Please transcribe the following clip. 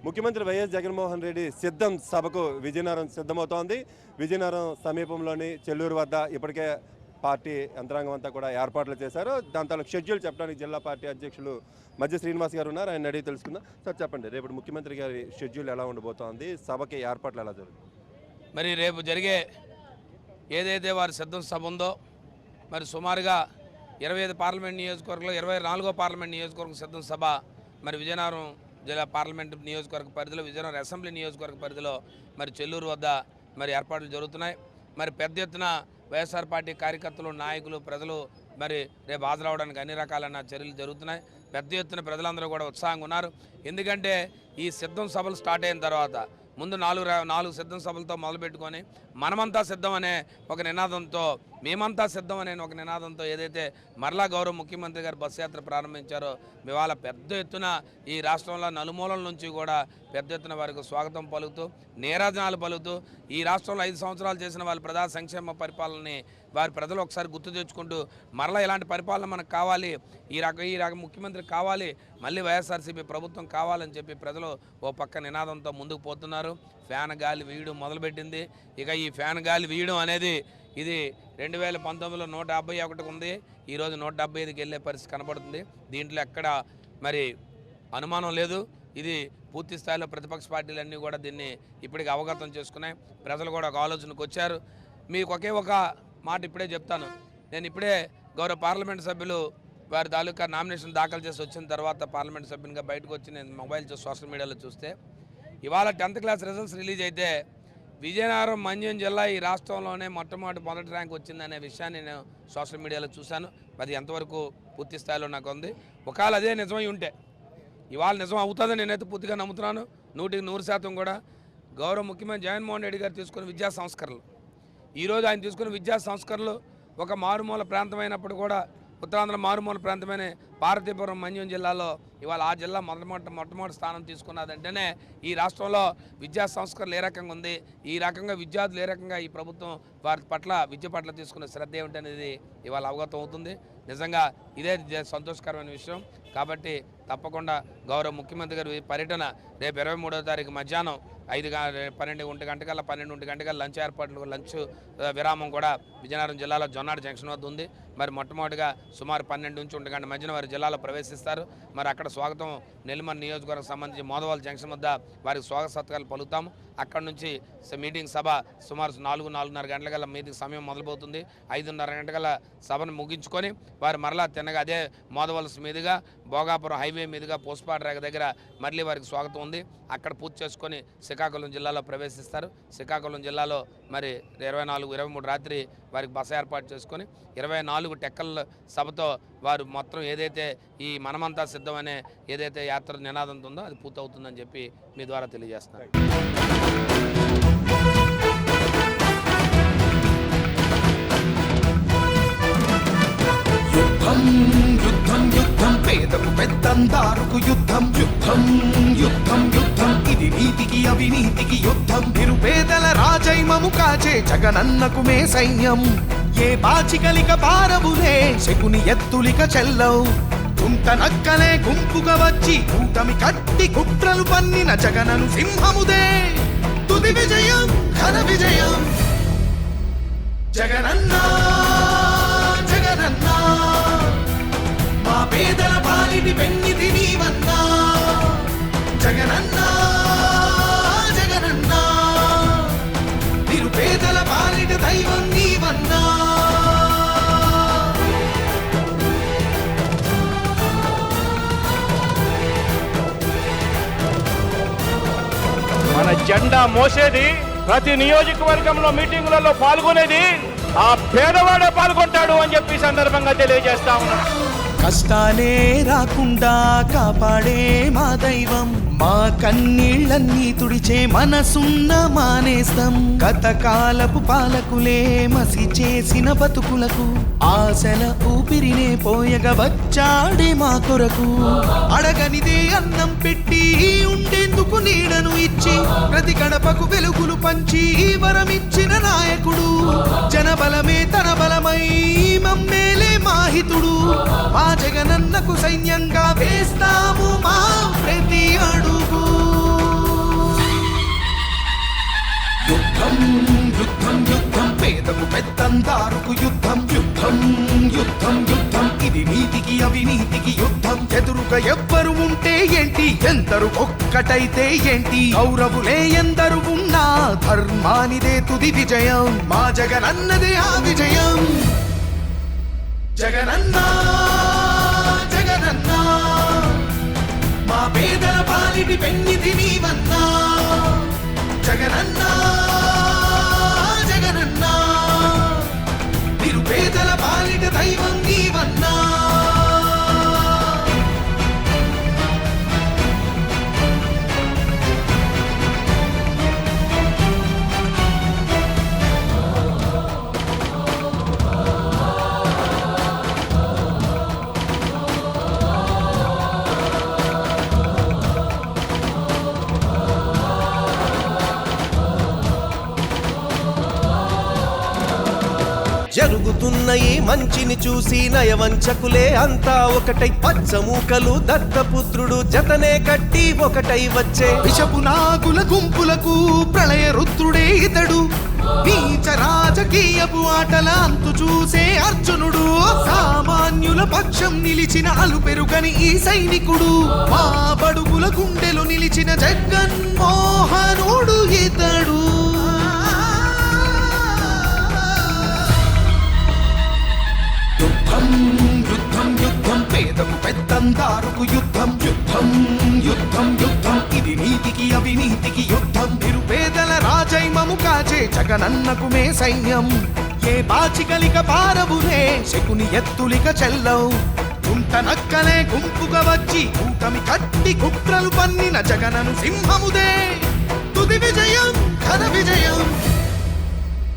ముఖ్యమంత్రి వైఎస్ జగన్మోహన్ రెడ్డి సిద్ధం సభకు విజయనగరం సిద్ధమవుతోంది. విజయనగరం సమీపంలోని చెల్లూరు వద్ద ఇప్పటికే పార్టీ యంత్రాంగం అంతా కూడా ఏర్పాట్లు చేశారు. దాని తాలూకు షెడ్యూల్ చెప్పడానికి జిల్లా పార్టీ అధ్యక్షులు మధ్య శ్రీనివాస్ గారు ఉన్నారు. ఆయన అడిగి తెలుసుకుందాం. సార్ చెప్పండి, రేపు ముఖ్యమంత్రి గారి షెడ్యూల్ ఎలా ఉండబోతోంది, సభకి ఏర్పాట్లు ఎలా జరుగుతుంది? మరి రేపు జరిగే ఏదైతే వారి సిద్ధం సభ ఉందో మరి సుమారుగా 25 పార్లమెంట్ నియోజకవర్గంలో 24వ పార్లమెంట్ నియోజకవర్గం సిద్ధం సభ మరి విజయనగరం జిల్లా పార్లమెంట్ నియోజకవర్గ పరిధిలో విజయనగరం అసెంబ్లీ నియోజకవర్గ పరిధిలో మరి చెల్లూరు వద్ద మరి ఏర్పాట్లు జరుగుతున్నాయి. మరి పెద్ద ఎత్తున వైఎస్ఆర్ పార్టీ కార్యకర్తలు, నాయకులు, ప్రజలు మరి రేపు హాజరవడానికి అన్ని రకాలైన చర్యలు జరుగుతున్నాయి. పెద్ద ఎత్తున ప్రజలందరూ కూడా ఉత్సాహంగా ఉన్నారు. ఎందుకంటే ఈ సిద్ధం సభలు స్టార్ట్ అయిన తర్వాత ముందు నాలుగు సిద్ధం సభలతో మొదలుపెట్టుకొని మనమంతా సిద్ధం అనే ఒక నినాదంతో, మేమంతా సిద్ధం అనే ఒక నినాదంతో ఏదైతే మరలా గౌరవ ముఖ్యమంత్రి గారు బస్సు యాత్ర ప్రారంభించారో ఇవాళ పెద్ద ఎత్తున ఈ రాష్ట్రంలో నలుమూలల నుంచి కూడా పెద్ద ఎత్తున వారికి స్వాగతం పలుకుతూ, నీరాజనాలు పలుకుతూ ఈ రాష్ట్రంలో 5 సంవత్సరాలు చేసిన వాళ్ళ ప్రజా సంక్షేమ పరిపాలనని వారి ప్రజలు ఒకసారి గుర్తు తెచ్చుకుంటూ మరలా ఇలాంటి పరిపాలన మనకు కావాలి, ఈ రకం ముఖ్యమంత్రి కావాలి, మళ్ళీ వైఎస్ఆర్సీపీ ప్రభుత్వం కావాలని చెప్పి ప్రజలు ఓ పక్క నినాదంతో ముందుకు పోతున్నారు. ఫ్యాన్ గాలి వీయడం మొదలుపెట్టింది. ఇక ఈ ఫ్యాన్ గాలి వీయడం అనేది ఇది 2019లో 151 ఉంది, ఈరోజు 175కి వెళ్ళే పరిస్థితి కనబడుతుంది. దీంట్లో ఎక్కడ మరి అనుమానం లేదు. ఇది పూర్తి స్థాయిలో ప్రతిపక్ష పార్టీలన్నీ కూడా దీన్ని ఇప్పటికి అవగతం చేసుకున్నాయి. ప్రజలు కూడా ఒక ఆలోచనకు వచ్చారు. మీకు ఒకే ఒక మాట ఇప్పుడే చెప్తాను. నేను ఇప్పుడే గౌరవ పార్లమెంట్ సభ్యులు వారి తాలూకా నామినేషన్ దాఖలు చేసి వచ్చిన తర్వాత పార్లమెంట్ సభ్యునిగా బయటకు వచ్చి నేను మొబైల్ సోషల్ మీడియాలో చూస్తే ఇవాళ 10th క్లాస్ రిజల్ట్స్ రిలీజ్ అయితే విజయనగరం మండ్యం జిల్లా ఈ రాష్ట్రంలోనే మొదటి ర్యాంక్ వచ్చిందనే విషయాన్ని నేను సోషల్ మీడియాలో చూశాను. అది ఎంతవరకు పూర్తి స్థాయిలో నాకు ఉంది. ఒకవేళ అదే నిజమై ఉంటే ఇవాళ నిజం అవుతుందని నేనైతే పూర్తిగా నమ్ముతున్నాను. 100% కూడా గౌరవ ముఖ్యమంత్రి జగన్మోహన్ రెడ్డి గారు తీసుకున్న విద్యా సంస్కరణలు, ఈరోజు ఆయన తీసుకున్న విద్యా సంస్కరణలు ఒక మారుమూల ప్రాంతమైనప్పుడు కూడా ఉత్తరాంధ్ర మారుమూల ప్రాంతమైన పార్వతీపురం మండ్యం జిల్లాలో ఇవాళ ఆ జిల్లా మొట్టమొదటి స్థానం తీసుకున్నదంటేనే ఈ రాష్ట్రంలో విద్యా సంస్కరణలు ఏ రకంగా ఉంది, ఈ రకంగా విద్యార్థులు ఏ రకంగా ఈ ప్రభుత్వం వారి పట్ల విద్య పట్ల తీసుకున్న శ్రద్ధ ఏమిటనేది ఇవాళ అవగతం అవుతుంది. నిజంగా ఇదే సంతోషకరమైన విషయం. కాబట్టి తప్పకుండా గౌరవ ముఖ్యమంత్రి గారి పర్యటన రేపు 23వ తారీఖు మధ్యాహ్నం 12 గంటకల్లా లంచ్ ఏర్పాట్లు, లంచ్ విరామం కూడా విజయనగరం జిల్లాలో జొన్నాడు జంక్షన్ వద్ద ఉంది. మరి మొట్టమొదటిగా సుమారు 12 నుంచి 1 గంట మధ్యన వారి జిల్లాలో ప్రవేశిస్తారు. మరి అక్కడ స్వాగతం నెల్లిమర్ నియోజకవర్గం సంబంధించి మోదవాల్ జంక్షన్ వద్ద వారికి స్వాగత సత్కారాలు పలుకుతాము. అక్కడ నుంచి మీటింగ్ సభ సుమారు 4-4:30 గంటలకల్లా మీటింగ్ సమయం మొదలుపోతుంది. 5:30 గంటల సభను ముగించుకొని వారు మరలా తిన్నగా అదే మోదవలస మీదుగా భోగాపురం హైవే మీదుగా పోస్పాడ్ రేఖ దగ్గర మళ్ళీ వారికి స్వాగతం ఉంది. అక్కడ పూర్తి చేసుకొని శ్రీకాకుళం జిల్లాలో ప్రవేశిస్తారు. శ్రీకాకుళం జిల్లాలో మరి 24-23 రాత్రి వారికి బస ఏర్పాటు చేసుకొని 24 టెక్కల సభతో వారు మొత్తం ఏదైతే ఈ మనమంతా సిద్ధమనే ఏదైతే యాత్ర నినాదంతో ఉందో అది పూర్తవుతుందని చెప్పి మీ ద్వారా తెలియజేస్తున్నారు. యుద్ధం యుద్ధం యుద్ధం పేదకు పెద్దందారుకు యుద్ధం యుద్ధం యుద్ధం యుద్ధం ఇది నీతికి అవినీతికి యుద్ధం నిరుపేదల రాజైమము కాచే జగనన్నకు మే సైన్యం ఏ బాచికలిక పారవులే శకుని ఎత్తులిక చెల్లవు కుంట నక్కలే గుంపుగా వచ్చి కూటమి కట్టి కుట్రలు పన్నిన జగనను సింహముదే తుది విజయం ఘన విజయం జగనన్నా జగనన్నా మా పేదల పాలిటి పెన్నిధి నీవన్నా జగనన్నా జగనన్నా నిరుపేదల పాలిటి దైవం నీవన్నా మన జెండా మోసేది, ప్రతి నియోజకవర్గంలో మీటింగులలో పాల్గొనేది ఆ పేదవాడే పాల్గొంటాడు అని చెప్పి సందర్భంగా తెలియజేస్తా ఉన్నాను. కష్టాలే రాకుండా కాపాడే మా దైవం మా కన్నీళ్ళన్నీ తుడిచే మనసున్న మానేస్తం గతకాలపు పాలకులే మసి చేసిన బతుకులకు ఆశల ఊపిరినే పోయగా వచ్చాడే మా కొరకు అడగనిదే అన్నం పెట్టి ఉండేందుకు నీడను ఇచ్చి ప్రతి గడపకు వెలుగులు పంచి వరమిచ్చిన నాయకుడు జనబలమే తన బలమై మమ్మేలే మాహితుడు మా జగనన్నకు సైన్యంగా వేస్తాము మా ప్రతి అడుగు ఎదురుగా ఎవ్వరు ఉంటే ఏంటి, ఎందరు ఒక్కటైతే ఏంటి, కౌరవులే ఎందరు ఉన్నా ధర్మానిదే తుది విజయం, మా జగనన్నదే ఆ విజయం. జగనన్నా జగనన్నా మా పేదల పాలిటి పెన్నిధి నీవన్నా, జగనన్నా జగనన్నా నిరుపేదల పాలిట దైవం నీవన్నా. జరుగుతున్న ఈ మంచిని చూసి నయవంచకులే అంతా ఒకటై, పచ్చమూకలు దత్తపుత్రుడు జతనే కట్టి ఒకటై వచ్చే, విషపు నాగుల గుంపులకు ప్రళయ రుద్రుడే ఇతడు, నీచ రాజకీయపు ఆటల అంతు చూసే అర్జునుడు, సామాన్యుల పక్షం నిలిచిన అలుపెరుగని ఈ సైనికుడు, మా బడుగుల గుండెలు నిలిచిన జగన్మోహనుడు ఇతడు. యుద్ధం యుద్ధం యుద్ధం పేదకు పెద్దందారుకు యుద్ధం, యుద్ధం యుద్ధం యుద్ధం ఇది నీతికి అవినీతికి యుద్ధం, నిరుపేదల రాజైమము కాచే జగనన్నకు మే సైన్యం. ఏ బాచికలిక పారవులే శకుని ఎత్తులిక చెల్లవు, గుంట నక్కలే గుంపుగా వచ్చి కూటమి కట్టి కుట్రలు పన్నిన జగనను సింహముదే తుది విజయ